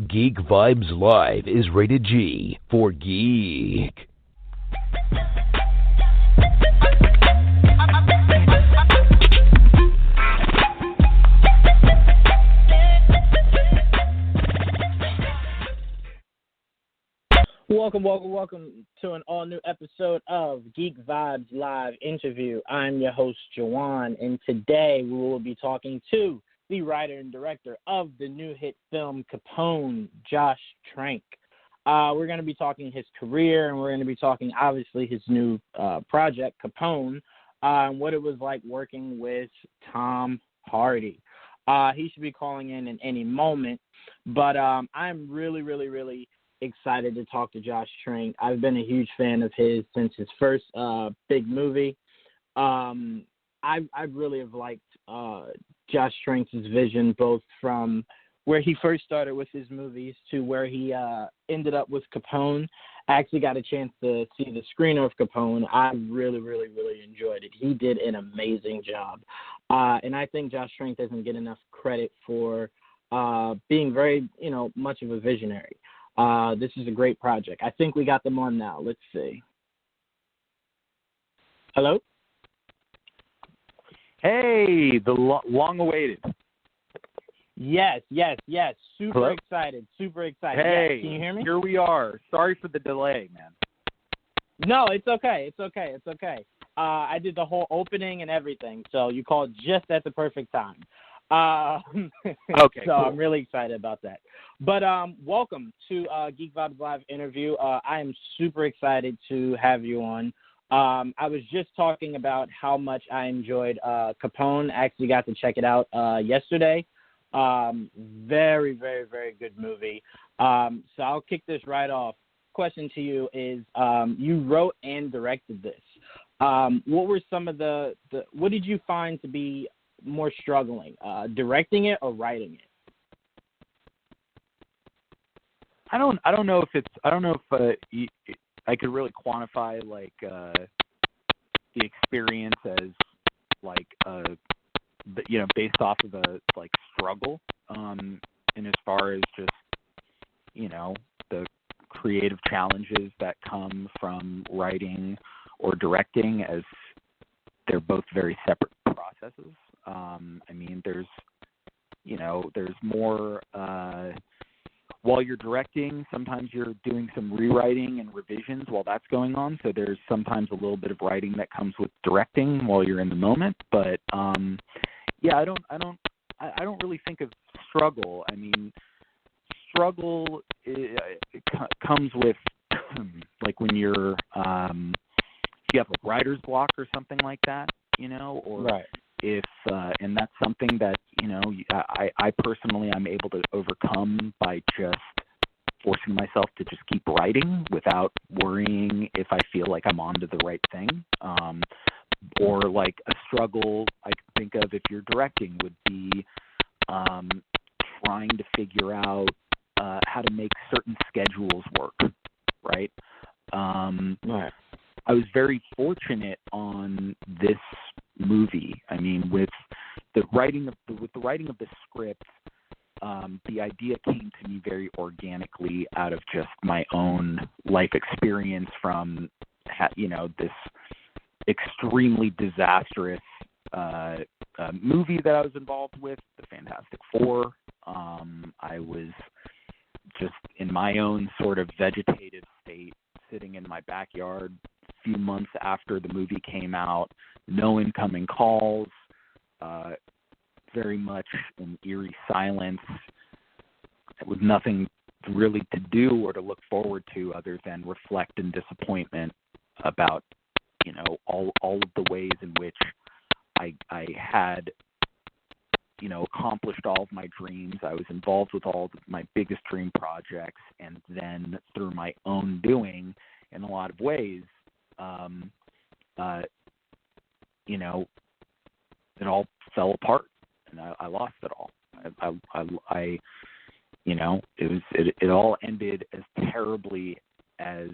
Geek Vibes Live is rated G for geek. Welcome to an all-new episode of Geek Vibes Live Interview. I'm your host, Jawan, and today we will be talking to the writer and director of the new hit film Capone, Josh Trank. We're going to be talking his career, and we're going to be talking, obviously, his new project, Capone, and what it was like working with Tom Hardy. He should be calling in any moment, but I'm really excited to talk to Josh Trank. I've been a huge fan of his since his first big movie. I really have liked Josh Trank's vision, both from where he first started with his movies to where he ended up with Capone. I actually got a chance to see the screener of Capone. I really enjoyed it. He did an amazing job. And I think Josh Trank doesn't get enough credit for being very, much of a visionary. This is a great project. I think we got them on now. Let's see. Hello? Hey, the long-awaited. Yes. Super Hello? excited. Hey, yes. Can you hear me? Here we are. Sorry for the delay, man. No, it's okay. I did the whole opening and everything, so you called just at the perfect time. Okay, so cool. I'm really excited about that. But welcome to Geek Vibes Live Interview. I am super excited to have you on. I was just talking about how much I enjoyed Capone. I actually got to check it out yesterday. Very good movie. So I'll kick this right off. Question to you is, you wrote and directed this. What were some of the what did you find to be more struggling, directing it or writing it? I don't know if I could really quantify the experience as based off of a struggle, and as far as just the creative challenges that come from writing or directing, as they're both very separate processes. There's more. While you're directing, sometimes you're doing some rewriting and revisions while that's going on. So there's sometimes a little bit of writing that comes with directing while you're in the moment. But I don't really think of struggle. I mean, struggle comes with when you're if you have a writer's block or something like that, or right. If and that's something that I personally I'm able to overcome by just forcing myself to just keep writing without worrying if I feel like I'm onto the right thing. Or a struggle I can think of if you're directing would be trying to figure out how to make certain schedules work, right? Right. I was very fortunate on this movie. I mean, with the writing of the script, the idea came to me very organically out of just my own life experience from, this extremely disastrous movie that I was involved with, The Fantastic Four. I was just in my own sort of vegetative state, sitting in my backyard a few months after the movie came out, no incoming calls, very much an eerie silence, with nothing really to do or to look forward to other than reflect in disappointment about, all of the ways in which I had, accomplished all of my dreams. I was involved with all of my biggest dream projects, and then through my own doing, in a lot of ways, it all fell apart, and I lost it all. It all ended as terribly as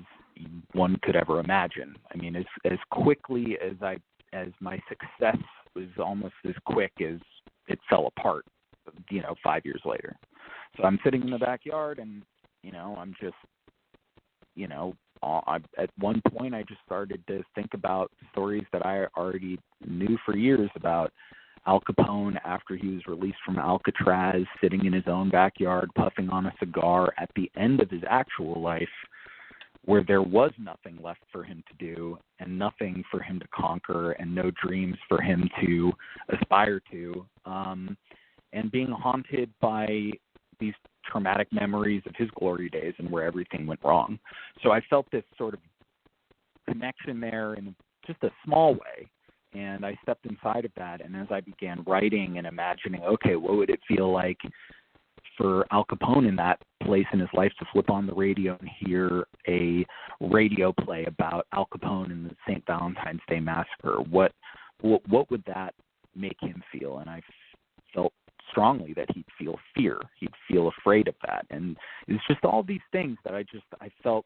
one could ever imagine. I mean, as quickly as my success was almost as quick as it fell apart, 5 years later. So I'm sitting in the backyard, and I'm just, at one point I just started to think about stories that I already knew for years about Al Capone after he was released from Alcatraz, sitting in his own backyard, puffing on a cigar at the end of his actual life, where there was nothing left for him to do and nothing for him to conquer and no dreams for him to aspire to, and being haunted by these traumatic memories of his glory days and where everything went wrong. So I felt this sort of connection there in just a small way, and I stepped inside of that. And as I began writing and imagining, okay, what would it feel like for Al Capone in that place in his life to flip on the radio and hear a radio play about Al Capone and the St. Valentine's Day Massacre? What would that make him feel? And I felt strongly that he'd feel fear. He'd feel afraid of that. And it's just all these things that I felt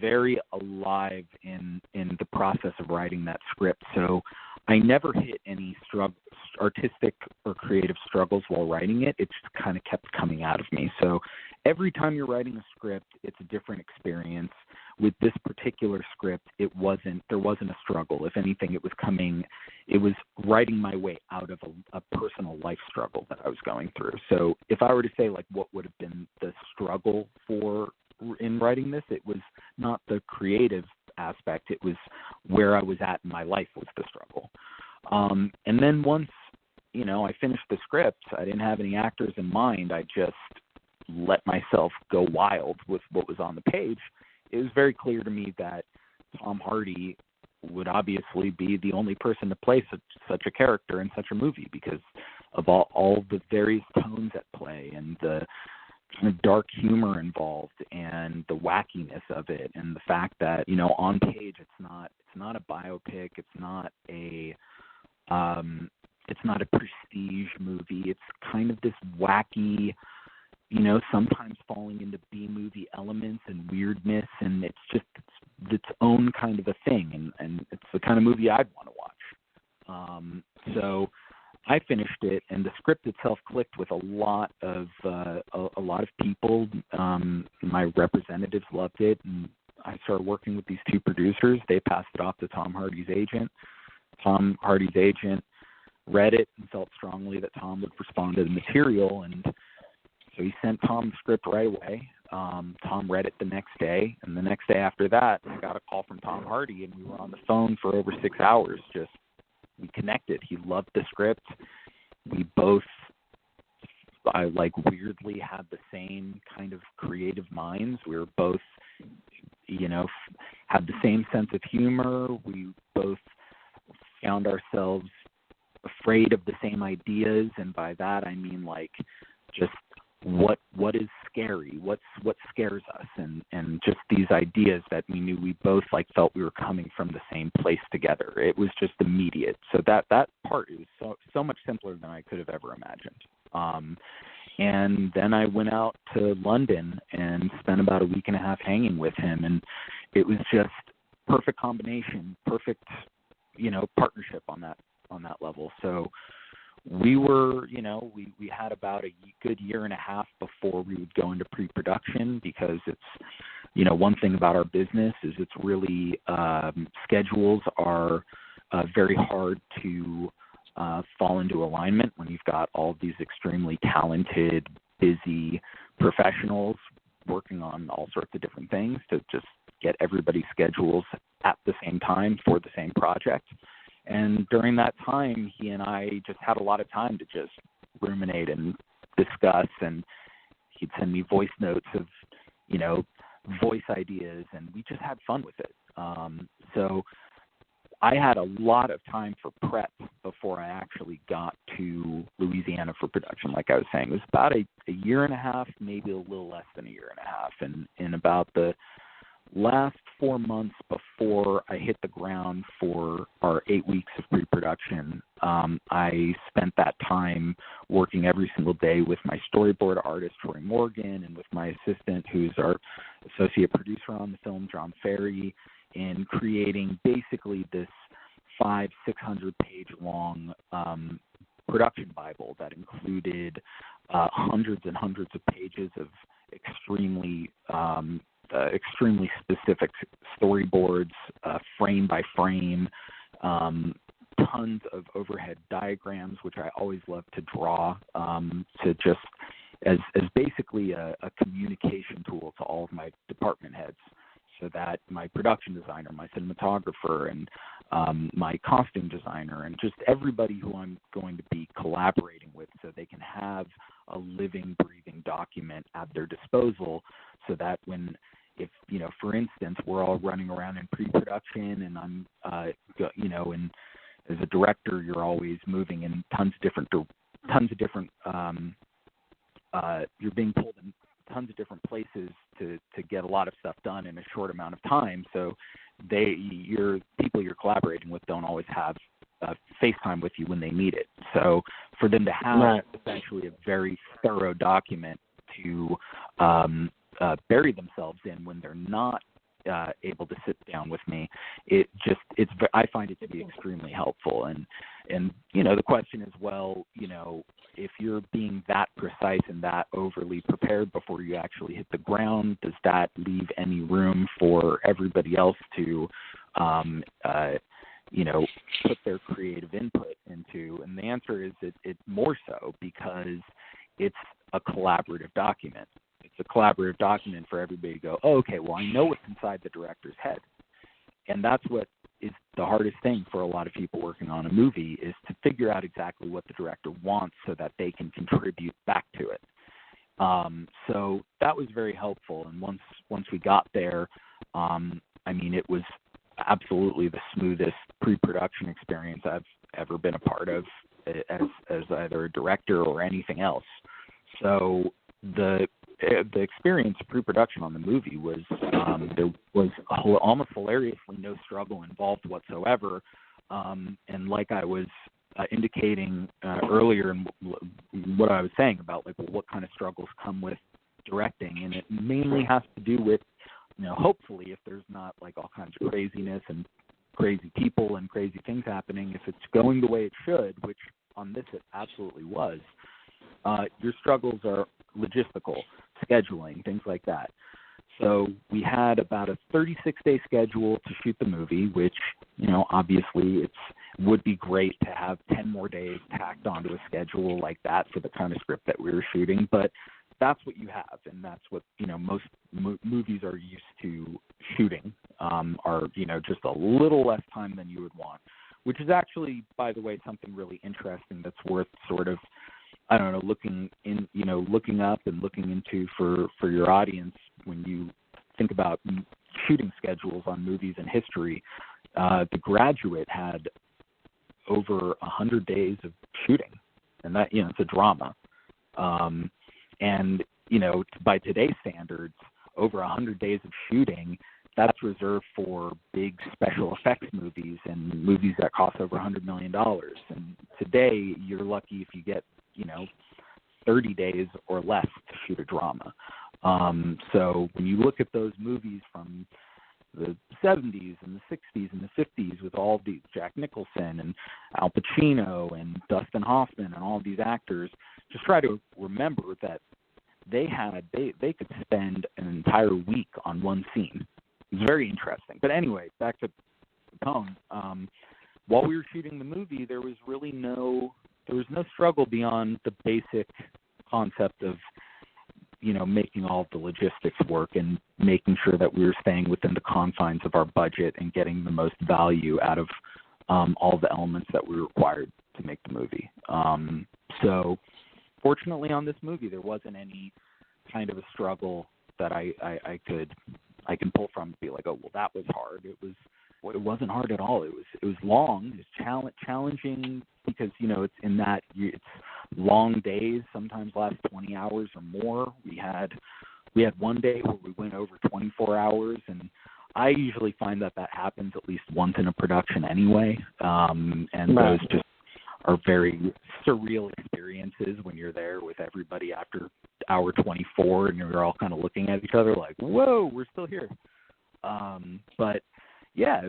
very alive in the process of writing that script. So I never hit any artistic or creative struggles while writing it. It just kind of kept coming out of me. So every time you're writing a script, it's a different experience. With this particular script, there wasn't a struggle. If anything, it was writing my way out of a personal life struggle that I was going through. So if I were to say like what would have been the struggle in writing this, it was not the creative aspect. It was where I was at in my life was the struggle. And then once, I finished the script, I didn't have any actors in mind. I just let myself go wild with what was on the page. It was very clear to me that Tom Hardy would obviously be the only person to play such a character in such a movie because of all the various tones at play and the kind of dark humor involved and the wackiness of it, and the fact that on page it's not a biopic, it's not a prestige movie. It's kind of this wacky, sometimes falling into B-movie elements and weirdness, and it's its own kind of a thing, and it's the kind of movie I'd want to watch. So I finished it, and the script itself clicked with a lot of people. My representatives loved it, and I started working with these two producers. They passed it off to Tom Hardy's agent. Tom Hardy's agent read it and felt strongly that Tom would respond to the material, and so he sent Tom the script right away. Tom read it the next day, and the next day after that, I got a call from Tom Hardy, and we were on the phone for over 6 hours. We connected. He loved the script. We both, weirdly had the same kind of creative minds. We were both, had the same sense of humor. We both found ourselves afraid of the same ideas, and by that I mean just what is scary, what scares us, and just these ideas that we knew we both felt we were coming from the same place together. It was just immediate. So that part is so much simpler than I could have ever imagined. And then I went out to London and spent about a week and a half hanging with him, and it was just perfect combination, perfect partnership on that level. So we were, we had about a good year and a half before we would go into pre-production, because it's, one thing about our business is it's really, schedules are very hard to fall into alignment when you've got all these extremely talented, busy professionals working on all sorts of different things to just get everybody's schedules at the same time for the same project. And during that time, he and I just had a lot of time to just ruminate and discuss, and he'd send me voice notes of, voice ideas, and we just had fun with it. So I had a lot of time for prep before I actually got to Louisiana for production. Like I was saying, it was about a year and a half, maybe a little less than a year and a half. And in about the last 4 months before I hit the ground for our 8 weeks of pre-production, I spent that time working every single day with my storyboard artist, Troy Morgan, and with my assistant, who's our associate producer on the film, John Ferry, in creating basically this 500-600 page long production Bible that included hundreds and hundreds of pages of extremely specific storyboards, frame by frame, tons of overhead diagrams, which I always love to draw, to just as basically a communication tool to all of my department heads, so that my production designer, my cinematographer, and my costume designer, and just everybody who I'm going to be collaborating with, so they can have a living, breathing document at their disposal, so that when, if, for instance, we're all running around in pre-production, and I'm, and as a director, you're always moving in tons of different, you're being pulled in tons of different places to get a lot of stuff done in a short amount of time. So your people you're collaborating with don't always have FaceTime with you when they need it. So for them to have essentially a very thorough document to bury themselves in when they're not able to sit down with me, I find it to be extremely helpful. And the question is, well, if you're being that precise and that overly prepared before you actually hit the ground, does that leave any room for everybody else to put their creative input into? And the answer is it more so, because it's a collaborative document. It's a collaborative document for everybody to go, oh, okay, well, I know what's inside the director's head. And that's what is the hardest thing for a lot of people working on a movie, is to figure out exactly what the director wants so that they can contribute back to it. So that was very helpful. And once we got there, it was absolutely the smoothest pre-production experience I've ever been a part of as either a director or anything else. So the experience of pre-production on the movie was, there was almost hilariously no struggle involved whatsoever. And like I was indicating earlier, in what I was saying about what kind of struggles come with directing, and it mainly has to do with, hopefully, if there's not all kinds of craziness and crazy people and crazy things happening, if it's going the way it should, which on this it absolutely was, your struggles are logistical, scheduling, things like that. So we had about a 36-day schedule to shoot the movie, which, obviously it would be great to have 10 more days tacked onto a schedule like that for the kind of script that we were shooting, but that's what you have, and that's what, most movies are used to shooting, are, just a little less time than you would want, which is actually, by the way, something really interesting that's worth sort of, looking up and looking into for your audience when you think about shooting schedules on movies in history. The Graduate had over 100 days of shooting, and that, it's a drama. And, by today's standards, over 100 days of shooting, that's reserved for big special effects movies and movies that cost over $100 million. And today, you're lucky if you get 30 days or less to shoot a drama. So when you look at those movies from the 70s and the 60s and the 50s with all these Jack Nicholson and Al Pacino and Dustin Hoffman and all these actors, just try to remember that they could spend an entire week on one scene. It's very interesting. But anyway, back to Capone. While we were shooting the movie, there was no struggle beyond the basic concept of, making all of the logistics work and making sure that we were staying within the confines of our budget and getting the most value out of all the elements that we required to make the movie. So fortunately on this movie, there wasn't any kind of a struggle that I can pull from and be like, oh, well, that was hard. It wasn't hard at all. It was long. It was challenging because, it's long days, sometimes last 20 hours or more. We had one day where we went over 24 hours, and I usually find that happens at least once in a production anyway. And those just are very surreal experiences when you're there with everybody after hour 24 and you're all kind of looking at each other like, whoa, we're still here. But yeah,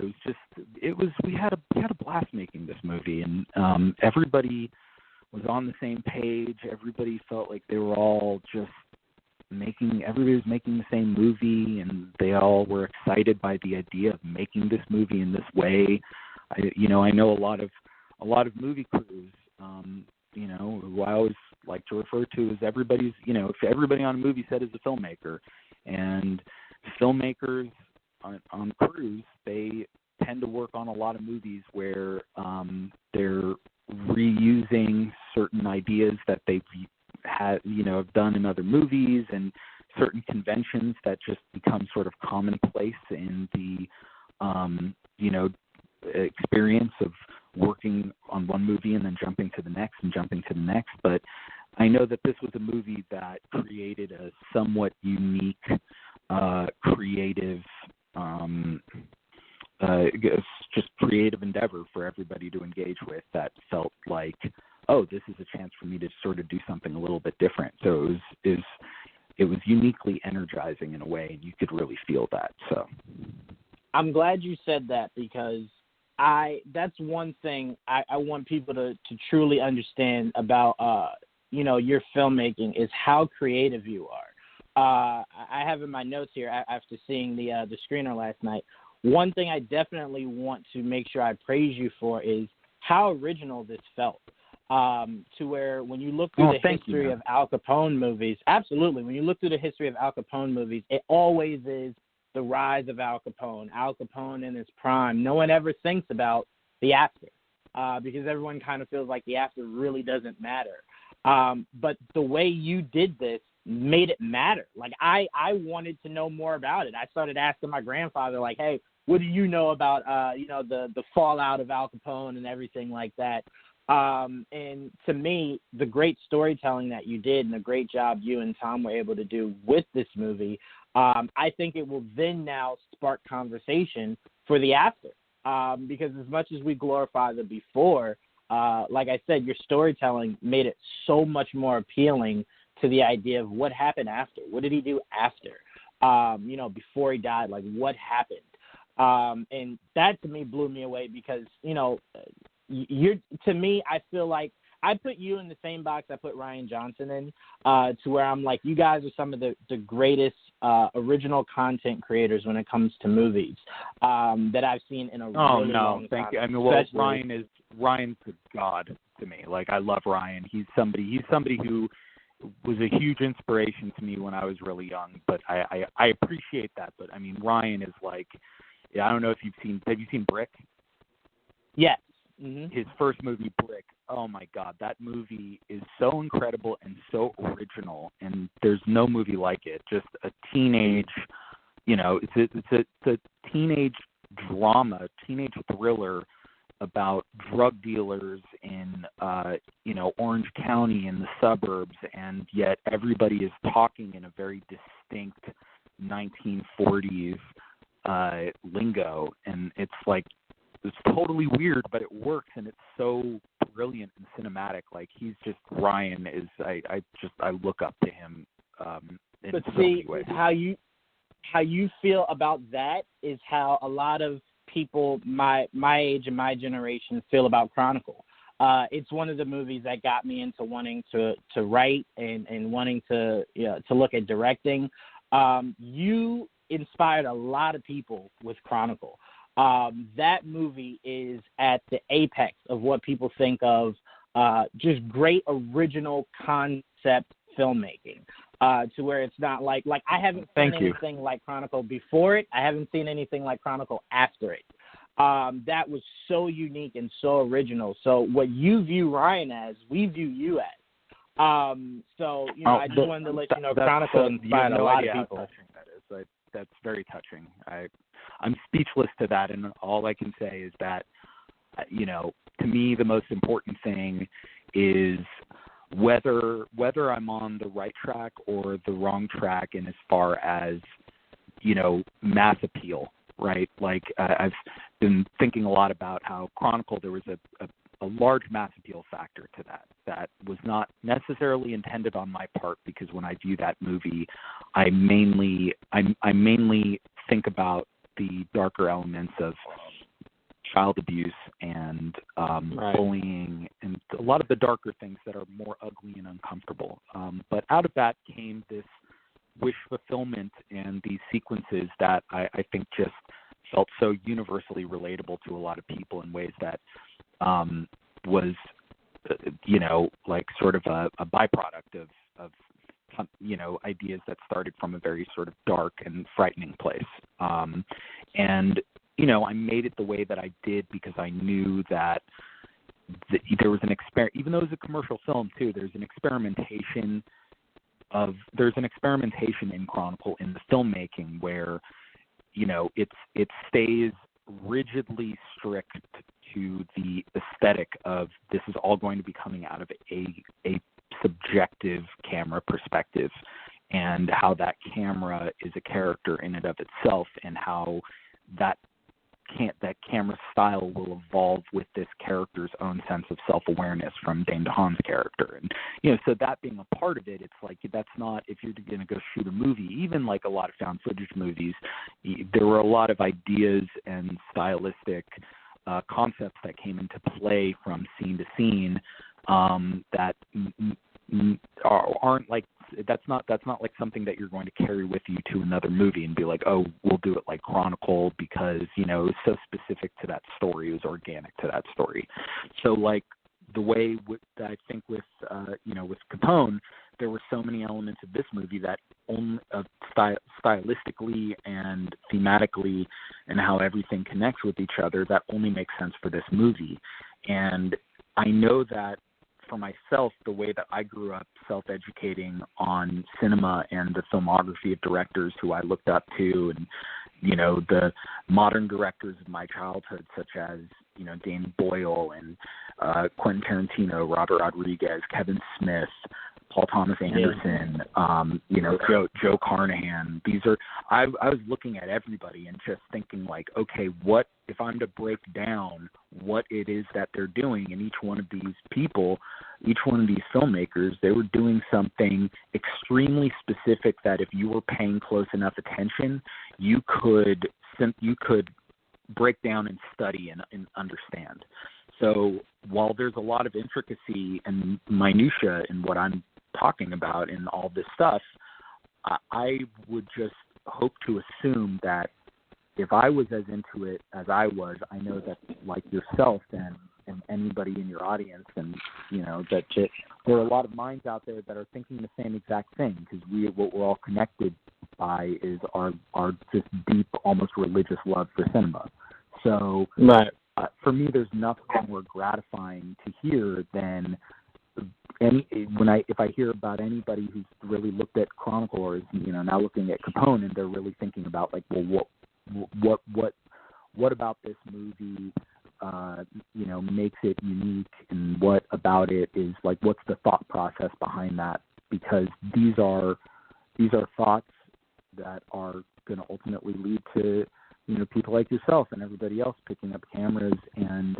we had a blast making this movie, and everybody, was on the same page. Everybody felt like they were all just everybody was making the same movie, and they all were excited by the idea of making this movie in this way. I know a lot of movie crews, who I always like to refer to as if everybody on a movie set is a filmmaker, and filmmakers on crews, they tend to work on a lot of movies where they're reusing certain ideas that they've have done in other movies, and certain conventions that just become sort of commonplace in the experience of working on one movie and then jumping to the next and jumping to the next. But I know that this was a movie that created a somewhat unique creative just creative endeavor for everybody to engage with, that felt like, oh, this is a chance for me to sort of do something a little bit different. So it was uniquely energizing in a way, and you could really feel that. So I'm glad you said that, because that's one thing I want people to truly understand about your filmmaking, is how creative you are. I have in my notes here, after seeing the screener last night, one thing I definitely want to make sure I praise you for is how original this felt. To where when you look through the history of Al Capone movies, absolutely, when you look through the history of Al Capone movies, it always is the rise of Al Capone in his prime. No one ever thinks about the after, because everyone kind of feels like the after really doesn't matter. But the way you did this made it matter. Like, I wanted to know more about it. I started asking my grandfather, like, hey, what do you know about, the fallout of Al Capone and everything like that? And to me, the great storytelling that you did and the great job you and Tom were able to do with this movie, I think it will then now spark conversation for the after. Because as much as we glorify the before, like I said, your storytelling made it so much more appealing to the idea of what happened after. What did he do after? Before he died, like what happened? And that to me blew me away, because, to me, I feel like I put you in the same box I put Ryan Johnson in, to where I'm like, you guys are some of the greatest original content creators when it comes to movies that I've seen in a really long time. Oh, no, thank you. I mean, Ryan's a god to me. Like, I love Ryan. He's somebody who was a huge inspiration to me when I was really young, but I appreciate that. But I mean, Ryan is like, I don't know if have you seen Brick? Yes. Mm-hmm. His first movie, Brick. Oh my God, that movie is so incredible and so original, and there's no movie like it. Just a teenage, it's a teenage drama, teenage thriller about drug dealers in, Orange County in the suburbs, and yet everybody is talking in a very distinct 1940s lingo, and it's like, it's totally weird, but it works, and it's so brilliant and cinematic. Like, he's just, Ryan is, I look up to him in but so see, many ways. How you feel about that is how a lot of people my age and my generation feel about Chronicle. It's one of the movies that got me into wanting to write and wanting to look at directing. You inspired a lot of people with Chronicle. That movie is at the apex of what people think of just great original concept filmmaking, to where it's not like I haven't seen anything like Chronicle before it. I haven't seen anything like Chronicle after it. That was so unique and so original. So what you view Ryan as, we view you as. I just wanted to let you know Chronicle inspired a lot of people. How touching that is. That's very touching. I'm speechless to that, and all I can say is that, to me, the most important thing is whether I'm on the right track or the wrong track, in as far as, mass appeal, right? Like, I've been thinking a lot about how Chronicle, there was a large mass appeal factor to that was not necessarily intended on my part, because when I view that movie, I mainly think about the darker elements of child abuse and Right. bullying and a lot of the darker things that are more ugly and uncomfortable. But out of that came this wish fulfillment and these sequences that I think just felt so universally relatable to a lot of people in ways that was, like sort of a byproduct of ideas that started from a very sort of dark and frightening place. And I made it the way that I did because I knew that there was an even though it was a commercial film too, there's an experimentation in Chronicle in the filmmaking where, it stays rigidly strict to the aesthetic of this is all going to be coming out of a subjective camera perspective, and how that camera is a character in and of itself, and how that camera style will evolve with this character's own sense of self-awareness from Dane DeHaan's character. And, so that being a part of it, it's like that's not, if you're going to go shoot a movie, even like a lot of found footage movies, there were a lot of ideas and stylistic concepts that came into play from scene to scene that aren't like, that's not like something that you're going to carry with you to another movie and be like, oh, we'll do it like Chronicle because, it was so specific to that story. It was organic to that story. So like the way I think with Capone, there were so many elements of this movie that stylistically and thematically and how everything connects with each other that only makes sense for this movie. And I know that for myself, the way that I grew up self-educating on cinema and the filmography of directors who I looked up to, and, the modern directors of my childhood, such as, Danny Boyle and Quentin Tarantino, Robert Rodriguez, Kevin Smith, Paul Thomas Anderson, Joe Carnahan. I was looking at everybody and just thinking like, okay, what if I'm to break down what it is that they're doing, and each one of these people, each one of these filmmakers, they were doing something extremely specific that if you were paying close enough attention, you could break down and study and understand. So while there's a lot of intricacy and minutia in what I'm talking about and all this stuff, I would just hope to assume that if I was as into it as I was, I know that like yourself and anybody in your audience, and that there are a lot of minds out there that are thinking the same exact thing, because what we're all connected by is our just deep, almost religious love for cinema. So right. For me, there's nothing more gratifying to hear than if I hear about anybody who's really looked at Chronicle or is now looking at Capone, and they're really thinking about like, well, what about this movie makes it unique, and what about it is like, what's the thought process behind that? Because these are thoughts that are going to ultimately lead to people like yourself and everybody else picking up cameras and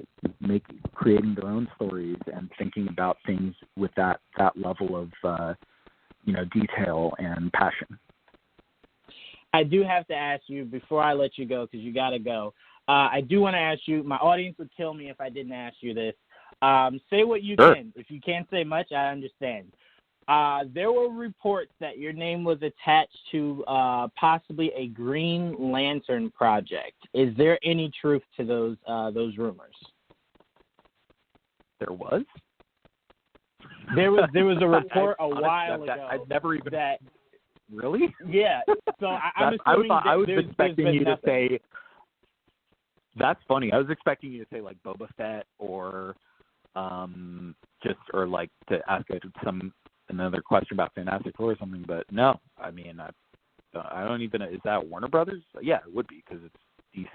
creating their own stories and thinking about things with that level of detail and passion. I do have to ask you before I let you go, because you got to go. I do want to ask you. My audience would kill me if I didn't ask you this. Say what you Sure. can. If you can't say much, I understand. There were reports that your name was attached to possibly a Green Lantern project. Is there any truth to those rumors? There was. There was a report a while ago. I'd never even. That. Really? Yeah. So I'm assuming I was expecting you to nothing. say. That's funny. I was expecting you to say like Boba Fett or like to ask another question about Fantastic Four or something, but no. I mean, I don't even. Is that Warner Brothers? Yeah, it would be because it's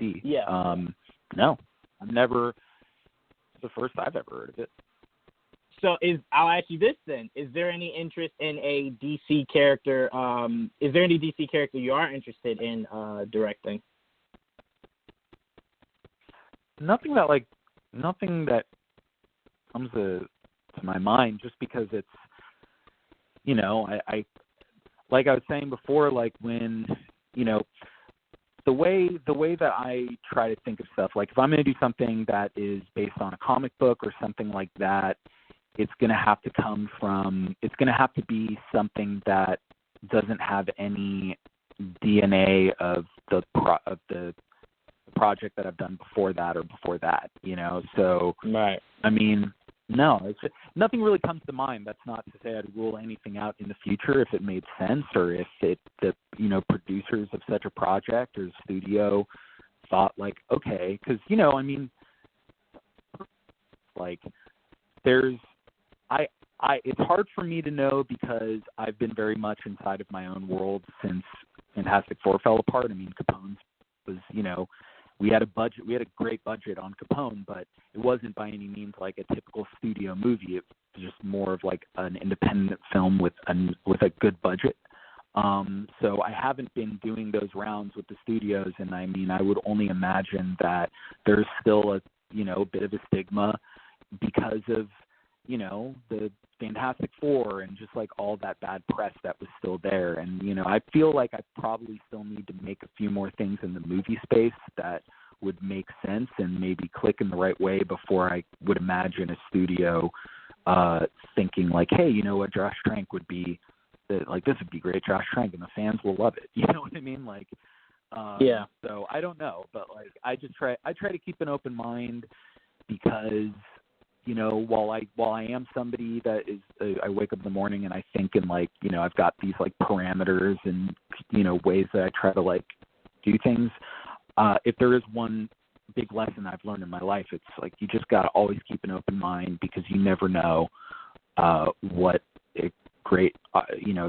DC. Yeah. No, I've never. It's the first I've ever heard of it. So I'll ask you this then: is there any interest in a DC character? Is there any DC character you are interested in directing? Nothing that comes to my mind, just because it's, I like I was saying before, like when, the way that I try to think of stuff, like if I'm going to do something that is based on a comic book or something like that, it's going to have to be something that doesn't have any DNA of the project that I've done before that or before that, you know. So, right. I mean, no, it's just, nothing really comes to mind. That's not to say I'd rule anything out in the future if it made sense, or if the producers of such a project or the studio thought like, okay, because I mean, like it's hard for me to know because I've been very much inside of my own world since Fantastic Four fell apart. I mean, Capone was, we had a great budget on Capone, but it wasn't by any means like a typical studio movie. It was just more of like an independent film with a good budget. So I haven't been doing those rounds with the studios, and I mean, I would only imagine that there's still a bit of a stigma because of the Fantastic Four and just like all that bad press that was still there. And I feel like I probably still need to make a few more things in the movie space that would make sense and maybe click in the right way before I would imagine a studio thinking like, hey, you know what, Josh Trank would be like, this would be great, Josh Trank, and the fans will love it. You know what I mean? Like, yeah. So I don't know, but like I try to keep an open mind because while I am somebody that is, I wake up in the morning and I think in like, I've got these like parameters and, ways that I try to like do things. If there is one big lesson I've learned in my life, it's like, you just got to always keep an open mind because you never know what a great,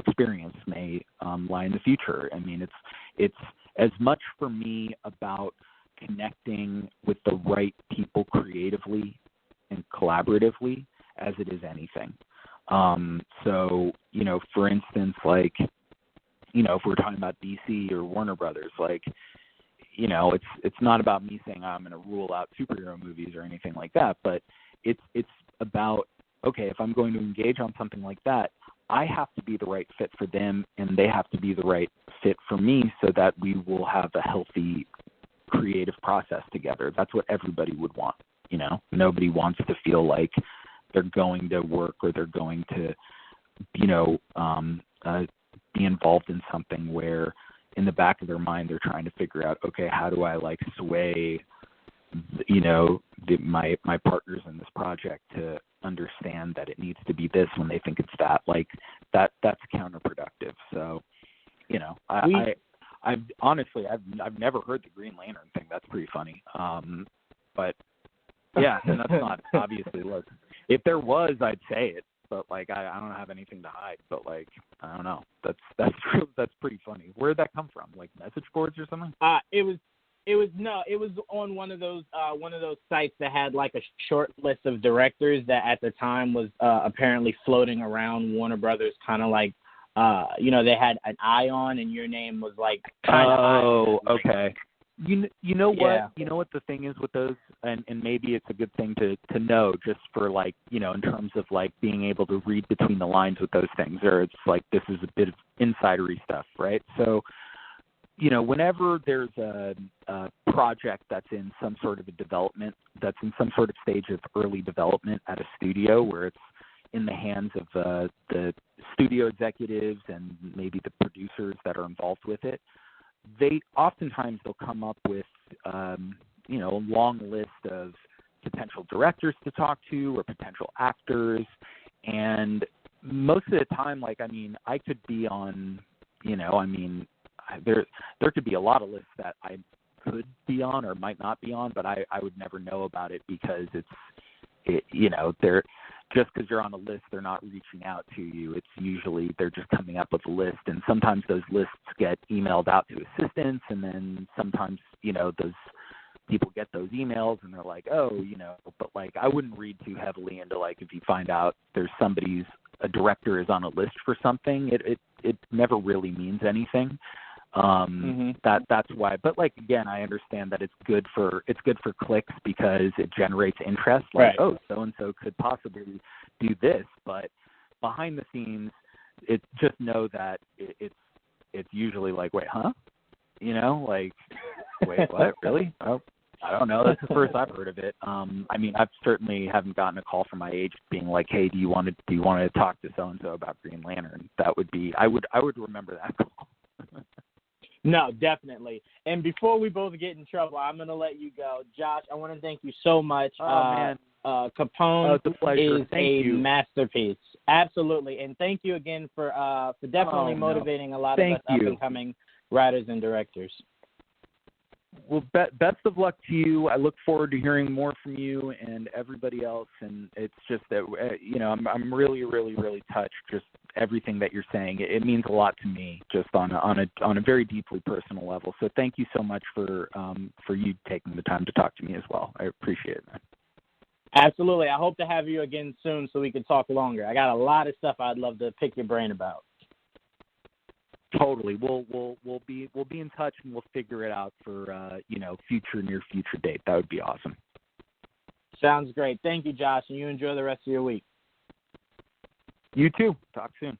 experience may lie in the future. I mean, it's as much for me about connecting with the right people creatively and collaboratively as it is anything. So, for instance, like, if we're talking about DC or Warner Brothers, like, it's not about me saying I'm going to rule out superhero movies or anything like that, but it's about, okay, if I'm going to engage on something like that, I have to be the right fit for them and they have to be the right fit for me so that we will have a healthy creative process together. That's what everybody would want. Nobody wants to feel like they're going to work or they're going to, be involved in something where in the back of their mind they're trying to figure out, okay, how do I like sway, my partners in this project to understand that it needs to be this when they think it's that. Like that's counterproductive. So, I've honestly never heard the Green Lantern thing. That's pretty funny. But yeah, and that's not obviously. Look, if there was, I'd say it, but like I don't have anything to hide. But like I don't know. That's pretty funny. Where did that come from? Like message boards or something? It was on one of those sites that had like a short list of directors that at the time was apparently floating around Warner Brothers, kind of like they had an eye on, and your name was like kind of. Oh, okay. You know what? Yeah. You know what the thing is with those, and maybe it's a good thing to know just for like, in terms of like being able to read between the lines with those things, or it's like this is a bit of insidery stuff, right? So, whenever there's a project that's in some sort of a development, that's in some sort of stage of early development at a studio where it's in the hands of the studio executives and maybe the producers that are involved with it, they'll come up with, a long list of potential directors to talk to or potential actors. And most of the time, like, I mean, I could be on, there could be a lot of lists that I could be on or might not be on, but I would never know about it because they're just because you're on a list, they're not reaching out to you. It's usually they're just coming up with a list, and sometimes those lists get emailed out to assistants, and then sometimes, those people get those emails and they're like, oh, but like I wouldn't read too heavily into like if you find out there's a director is on a list for something, it never really means anything. That's why, but like again, I understand that it's good for clicks because it generates interest. Like, right. Oh, so and so could possibly do this, but behind the scenes, just know that it's usually like, wait, huh? Like Wait, what? Really? Oh, I don't know. That's the first I've heard of it. I mean, I've certainly haven't gotten a call from my agent being like, "Hey, do you want to talk to so and so about Green Lantern?" That would be I would remember that call. No, definitely. And before we both get in trouble, I'm going to let you go. Josh, I want to thank you so much. Oh, man. Capone it's a pleasure. is Thank you. masterpiece. Absolutely. And thank you again for definitely motivating a lot of us up-and-coming writers and directors. Well, best of luck to you. I look forward to hearing more from you and everybody else. And it's just that, I'm really, really, really touched. Just everything that you're saying. It means a lot to me, just on a very deeply personal level. So thank you so much for you taking the time to talk to me as well. I appreciate it, man. Absolutely. I hope to have you again soon so we can talk longer. I got a lot of stuff I'd love to pick your brain about. Totally. We'll be in touch and we'll figure it out for near future date. That would be awesome. Sounds great. Thank you, Josh, and you enjoy the rest of your week. You too. Talk soon.